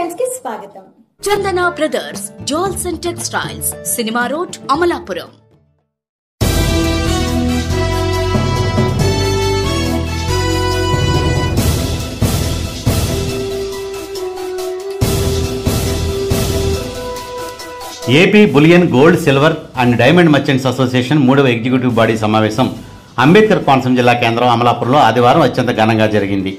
Times కి స్వాగతం. Chandana brothers jewels and textiles, cinema road, Amalapuram. AP bullion gold, silver and diamond merchants association 3వ executive body సమావేశం అంబేద్కర్ కోనసీమ జిల్లా కేంద్రం అమలాపురంలో ఆదివారం అత్యంత ఘనంగా జరిగింది.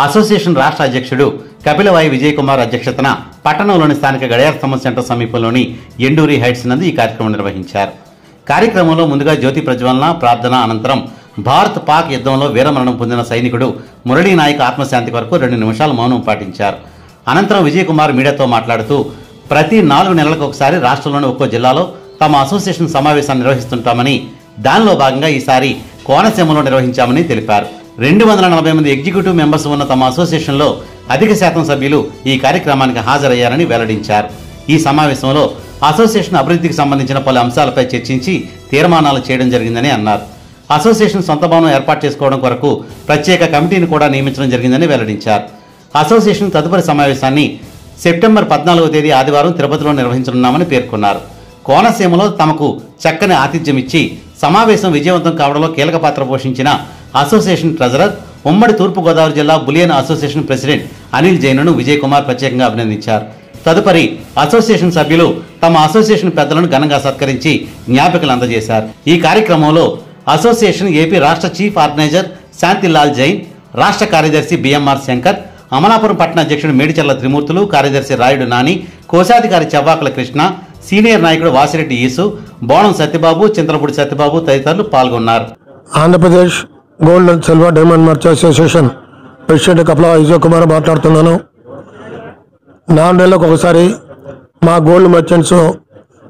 అసోసియేషన్ రాష్ట్ర అధ్యక్షుడు కపిలవాయి విజయ్ కుమార్ అధ్యక్షతన పట్టణంలోని స్థానిక గడియార స్తంభం సెంటర్ సమీపంలోని ఎండూరి హైట్స్ నందు ఈ కార్యక్రమం నిర్వహించారు. కార్యక్రమంలో ముందుగా జ్యోతి ప్రజ్వలన, ప్రార్థన అనంతరం భారత్ పాక్ యుద్ధంలో వీరమరణం పొందిన సైనికుడు మురళీ నాయక్ ఆత్మశాంతి కొరకు 2 నిమిషాలు మౌనం పాటించారు. అనంతరం విజయ్ కుమార్ మీడియాతో మాట్లాడుతూ ప్రతి 4 నెలలకు ఒకసారి రాష్ట్రంలోని ఒక్కో జిల్లాలో తమ అసోసియేషన్ సమావేశాన్ని నిర్వహిస్తుంటామని, దానిలో భాగంగా ఈసారి కోనసీమలో నిర్వహించామని తెలిపారు. 240 మంది ఎగ్జిక్యూటివ్ మెంబర్స్ ఉన్న తమ అసోసియేషన్లో అధిక శాతం సభ్యులు ఈ కార్యక్రమానికి హాజరయ్యారని వెల్లడించారు. ఈ సమావేశంలో అసోసియేషన్ అభివృద్ధికి సంబంధించిన పలు అంశాలపై చర్చించి తీర్మానాలు చేయడం జరిగిందని అన్నారు. అసోసియేషన్ సొంత భవనం ఏర్పాటు చేసుకోవడం కొరకు ప్రత్యేక కమిటీని కూడా నియమించడం జరిగిందని వెల్లడించారు. అసోసియేషన్ తదుపరి సమావేశాన్ని సెప్టెంబర్ 14వ తేదీ ఆదివారం తిరుపతిలో నిర్వహించనున్నామని పేర్కొన్నారు. కోనసీమలో తమకు చక్కని ఆతిథ్యం ఇచ్చి సమావేశం విజయవంతం కావడంలో కీలక పాత్ర పోషించిన అసోసియేషన్ ట్రెజరర్, ఉమ్మడి తూర్పుగోదావరి జిల్లా బులియన్ అసోసియేషన్ ప్రెసిడెంట్ అనిల్ జైన్ను విజయ్ కుమార్ ప్రత్యేకంగా అభినందించారు. తదుపరి అసోసియేషన్ సభ్యులు తమ అసోసియేషన్ పెద్దలను ఘనంగా సత్కరించి జ్ఞాపికలు అందజేశారు. ఈ కార్యక్రమంలో అసోసియేషన్ ఏపీ రాష్ట్ర చీఫ్ ఆర్గనైజర్ శాంతిలాల్ జైన్, రాష్ట్ర కార్యదర్శి బిఎంఆర్ శంకర్, అమలాపురం పట్టణ అధ్యక్షుడు మేడిచర్ల త్రిమూర్తులు, కార్యదర్శి రాయుడు నాని, కోశాధికారి చవ్వాకుల కృష్ణ, సీనియర్ నాయకుడు వాసిరెడ్డి ఈసు, బోణం సత్యబాబు, చింతలపూడి సత్యబాబు తదితరులు పాల్గొన్నారు. Andhra Pradesh gold and silver diamond merchant association president Kapilavai Vijay Kumar మాట్లాడుతున్నాను. 4 నెలలకు ఒకసారి మా గోల్డ్ మర్చెంట్స్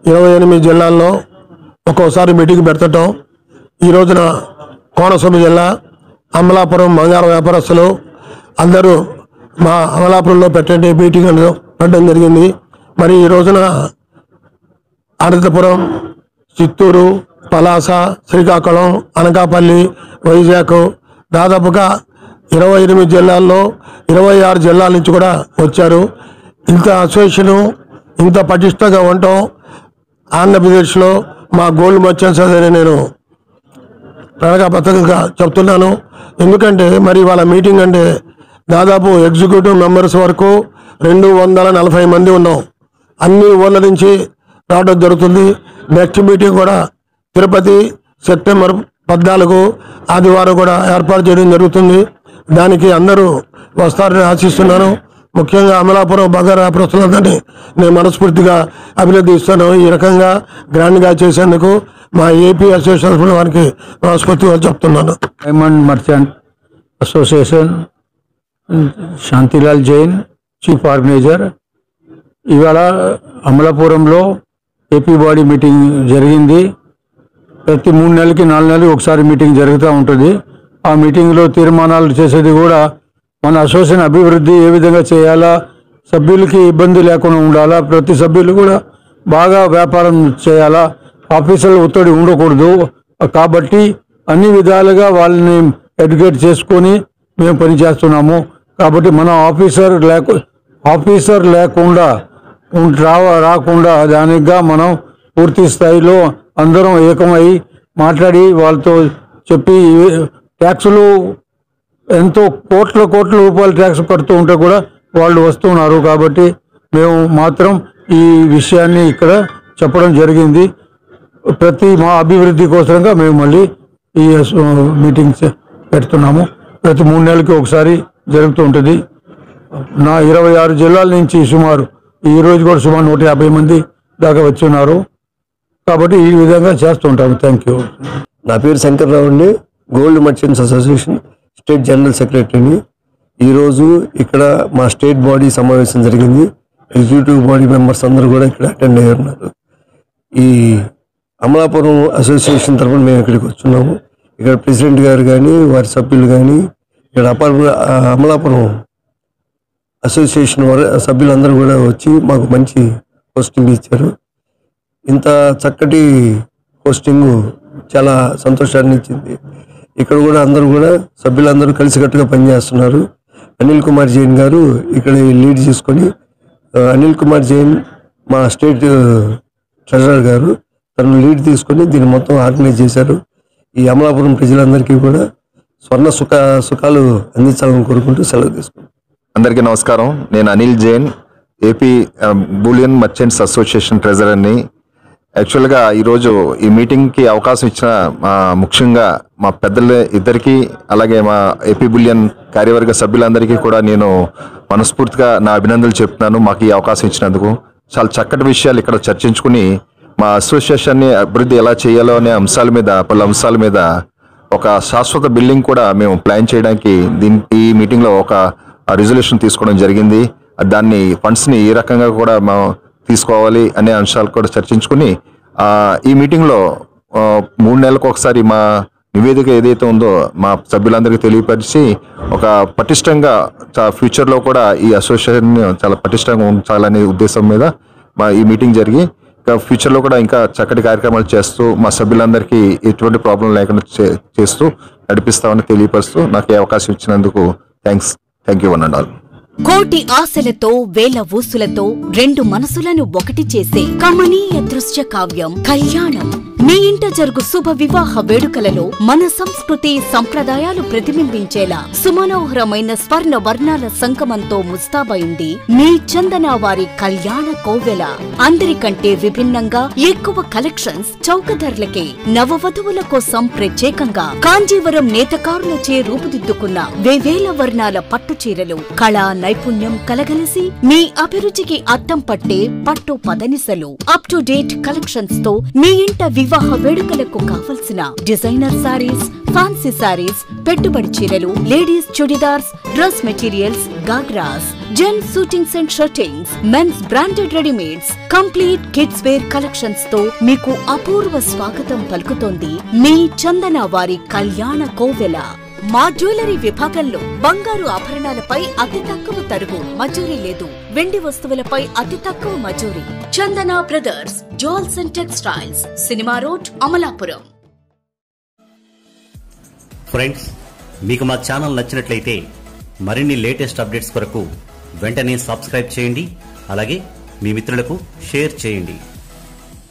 28 జిల్లాల్లో ఒక్కోసారి మీటింగ్ పెడతాం. ఈ రోజున కోనసీమ జిల్లా అమలాపురం బంగారం వ్యాపారస్తులు అందరూ మా అమలాపురంలో పెట్టే మీటింగ్ పెట్టడం జరిగింది. మరి ఈ రోజున అనంతపురం, చిత్తూరు, పలాస, శ్రీకాకుళం, అనకాపల్లి, వైజాగ్ దాదాపుగా 28 జిల్లాల్లో 26 జిల్లాల నుంచి కూడా వచ్చారు. ఇంత అసోసియేషను ఇంత పటిష్టంగా ఉండటం ఆంధ్రప్రదేశ్లో మా గోల్డ్ మర్చెంట్స్ అని నేను ప్రణాళికాబద్ధంగా చెప్తున్నాను. ఎందుకంటే మరి వాళ్ళ మీటింగ్ అంటే దాదాపు ఎగ్జిక్యూటివ్ మెంబర్స్ వరకు 240 మంది ఉన్నాం. అన్ని ఊళ్ళ నుంచి రావడం జరుగుతుంది. నెక్స్ట్ మీటింగ్ కూడా తిరుపతి సెప్టెంబర్ 14 ఆదివారం కూడా ఏర్పాటు చేయడం జరుగుతుంది. దానికి అందరూ వస్తారని ఆశిస్తున్నాను. ముఖ్యంగా అమలాపురం బంగారు వ్యాపారస్తులందరినీ నేను మనస్ఫూర్తిగా అభినందిస్తాను. ఈ రకంగా గ్రాండ్గా చేసేందుకు మా ఏపీ అసోసియేషన్ వారికి మనస్ఫూర్తిగా చెప్తున్నాను. Diamond merchant association Shantilal Jain, chief organiser. ఇవాళ అమలాపురంలో ఏపీ బాడీ మీటింగ్ జరిగింది. ప్రతి 3 నెలలకి 4 నెలలకి ఒకసారి మీటింగ్ జరుగుతూ ఉంటుంది. ఆ మీటింగ్లో తీర్మానాలు చేసేది కూడా మన అసోసియేషన్ అభివృద్ధి ఏ విధంగా చేయాలా, సభ్యులకి ఇబ్బంది లేకుండా ఉండాలా, ప్రతి సభ్యులు కూడా బాగా వ్యాపారం చేయాలా, ఆఫీసర్ల ఒత్తిడి ఉండకూడదు. కాబట్టి అన్ని విధాలుగా వాళ్ళని ఎడ్యుకేట్ చేసుకొని మేము పనిచేస్తున్నాము. కాబట్టి మన ఆఫీసర్ లేకుండా రాకుండా దానిగా మనం పూర్తి స్థాయిలో అందరం ఏకమై మాట్లాడి వాళ్ళతో చెప్పి ట్యాక్సులు ఎంతో కోట్ల రూపాయల ట్యాక్స్ కడుతూ ఉంటే కూడా వాళ్ళు వస్తున్నారు. కాబట్టి మేము మాత్రం ఈ విషయాన్ని ఇక్కడ చెప్పడం జరిగింది. మా అభివృద్ధి కోసంగా మేము మళ్ళీ ఈ మీటింగ్స్ పెడుతున్నాము. ప్రతి 3 నెలలకి ఒకసారి జరుగుతూ ఉంటుంది. 26 జిల్లాల నుంచి ఈ రోజు కూడా సుమారు 150 మంది దాకా వచ్చున్నారు. కాబట్టి ఈ విధంగా చేస్తుంటాము. Thank you. నా పేరు శంకర్రావు అండి, gold merchants association state general సెక్రటరీని. ఈరోజు ఇక్కడ మా స్టేట్ బాడీ సమావేశం జరిగింది. ఎగ్జిక్యూటివ్ బాడీ మెంబర్స్ అందరూ కూడా ఇక్కడ అటెండ్ అయ్యి ఉన్నారు. ఈ అమలాపురం అసోసియేషన్ తరఫున మేము ఇక్కడికి వచ్చున్నాము. ఇక్కడ ప్రెసిడెంట్ గారు కానీ వారి సభ్యులు కానీ ఇక్కడ అమలాపురం అసోసియేషన్ సభ్యులందరూ కూడా వచ్చి మాకు మంచి పోస్టింగ్ ఇచ్చారు. ఇంత చక్కటి పోస్టింగ్ చాలా సంతోషాన్ని ఇచ్చింది. ఇక్కడ కూడా అందరూ కూడా సభ్యులందరూ కలిసికట్టుగా పనిచేస్తున్నారు. అనిల్ కుమార్ జైన్ గారు ఇక్కడ లీడ్ తీసుకొని అనిల్ కుమార్ జైన్ మా స్టేట్ ట్రెజరర్ గారు తను లీడ్ తీసుకొని దీన్ని మొత్తం ఆర్గనైజ్ చేశారు. ఈ అమలాపురం ప్రజలందరికీ కూడా స్వర్ణ సుఖాలు అందించాలని కోరుకుంటూ సెలవు తీసుకుంటాం. అందరికీ నమస్కారం. నేను Anil Jain, AP bullion merchants association ట్రెజరర్ని. యాక్చువల్గా ఈరోజు ఈ మీటింగ్కి అవకాశం ఇచ్చిన ముఖ్యంగా మా పెద్దల ఇద్దరికి, అలాగే మా ఏపీ బులియన్ కార్యవర్గ సభ్యులందరికీ కూడా నేను మనస్ఫూర్తిగా నా అభినందనలు చెప్తున్నాను. మాకు ఈ అవకాశం ఇచ్చినందుకు చాలా చక్కటి విషయాలు ఇక్కడ చర్చించుకుని మా అసోసియేషన్ని అభివృద్ధి ఎలా చేయాలో అనే పలు అంశాల మీద ఒక శాశ్వత బిల్డింగ్ కూడా మేము ప్లాన్ చేయడానికి ఈ మీటింగ్లో ఒక రిజల్యూషన్ తీసుకోవడం జరిగింది. దాన్ని ఫండ్స్ని ఏ రకంగా కూడా మనం తీసుకోవాలి అనే అంశాలు కూడా చర్చించుకుని ఈ మీటింగ్లో 3 నెలలకు ఒకసారి మా నివేదిక ఏదైతే ఉందో మా సభ్యులందరికీ తెలియపరిచి ఒక పటిష్టంగా ఫ్యూచర్లో కూడా ఈ అసోసియేషన్ చాలా పటిష్టంగా ఉంచాలనే ఉద్దేశం మీద ఈ మీటింగ్ జరిగి ఫ్యూచర్లో కూడా ఇంకా చక్కటి కార్యక్రమాలు చేస్తూ మా సభ్యులందరికీ ఎటువంటి ప్రాబ్లం లేకుండా చేస్తూ నడిపిస్తామని తెలియపరుస్తూ నాకు ఈ అవకాశం ఇచ్చినందుకు thank you one and all. కోటి ఆశలతో వేల ఊసులతో 2 మనసులను ఒకటి చేసే కమనీయ దృశ్య కావ్యం కళ్యాణం. మీ ఇంట జరుగు శుభ వివాహ వేడుకలలో మన సంస్కృతి సంప్రదాయాలు ప్రతిబింబించేలా సుమనోహరమైన స్వర్ణ వర్ణాల సంగమంతో ముస్తాబైంది మీ చందన వారి కళ్యాణ కోవెల. అందరికంటే విభిన్నంగా ఎక్కువ కలెక్షన్స్ చౌక ధరలకే నవవధువుల కోసం ప్రత్యేకంగా కాంజీవరం నేతకారులచే రూపుదిద్దుకున్న వేవేల వర్ణాల పట్టు చీరలు, కళా నైపుణ్యం కలగలిసి మీ అభిరుచికి అద్దం పట్టే పట్టు పదనిసలు, అప్ టు డేట్ కలెక్షన్స్ తో మీ ఇంట వివాహ వేడుకలకు కావలసిన డిజైనర్ సారీస్, ఫ్యాన్సీ సారీస్, పెట్టుబడి చీరలు, ladies churidars, dress materials, ghagras, gents suitings and shirtings, mens branded readymades, complete kids wear collections తో మీకు అపూర్వ స్వాగతం పలుకుతోంది మీ చందన వారి కళ్యాణ కోవెల. మా జ్యువెలరీ విభాగంలో బంగారు ఆభరణాలపై అతి తక్కువ తరుగు, మజూరీ లేదు. వెండి వస్తువులపై అతి తక్కువ మజూరీ. Chandana brothers, jewels and textiles, cinema road, Amalapuram. Friends, మీకు మా ఛానల్ నచ్చినట్లయితే మరిన్ని లేటెస్ట్ అప్డేట్స్ కొరకు వెంటనే సబ్స్క్రైబ్ చేయండి. అలాగే మీ మిత్రులకు షేర్ చేయండి.